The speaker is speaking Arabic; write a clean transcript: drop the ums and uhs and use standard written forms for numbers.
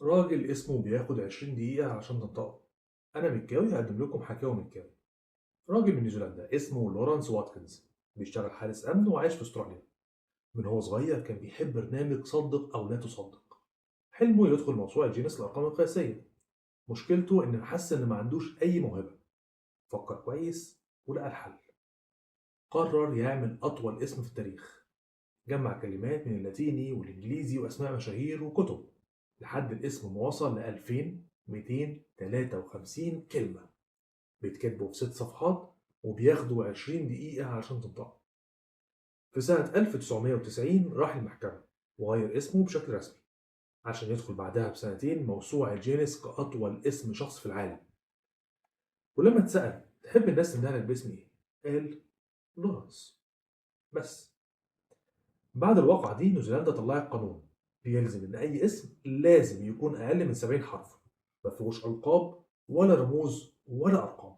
راجل اسمه بياخد 20 دقيقة عشان تنطقه. أنا مكاوي هقدم لكم حكاوي مكاوي. راجل من نيوزيلندا اسمه لورانس واتكنز بيشتغل حارس أمن وعايش في أستراليا. من هو صغير كان بيحب برنامج صدق أو لا تصدق. حلمه يدخل موسوعة جينيس للأرقام القياسية. مشكلته إن حس إن ما عندوش أي موهبة. فكر كويس ولقى الحل. قرر يعمل أطول اسم في التاريخ. جمع كلمات من اللاتيني والإنجليزي وأسماء مشاهير وكتب لحد الاسم ما وصل ل 2253 كلمة. بيتكتبوا في 6 صفحات وبياخدوا 20 دقيقة عشان تنطقوا. في سنة 1990 راح المحكمة وغير اسمه بشكل رسمي عشان يدخل بعدها بسنتين موسوعة جينيس كأطول اسم شخص في العالم. ولما اتسأل تحب الناس تندهلك باسم ايه؟ قال لورنس بس. بعد الواقعة دي نيوزيلندا طلعت قانون بيلزم إن أي اسم لازم يكون أقل من 70 حرف، ما فيهوش ألقاب ولا رموز ولا أرقام.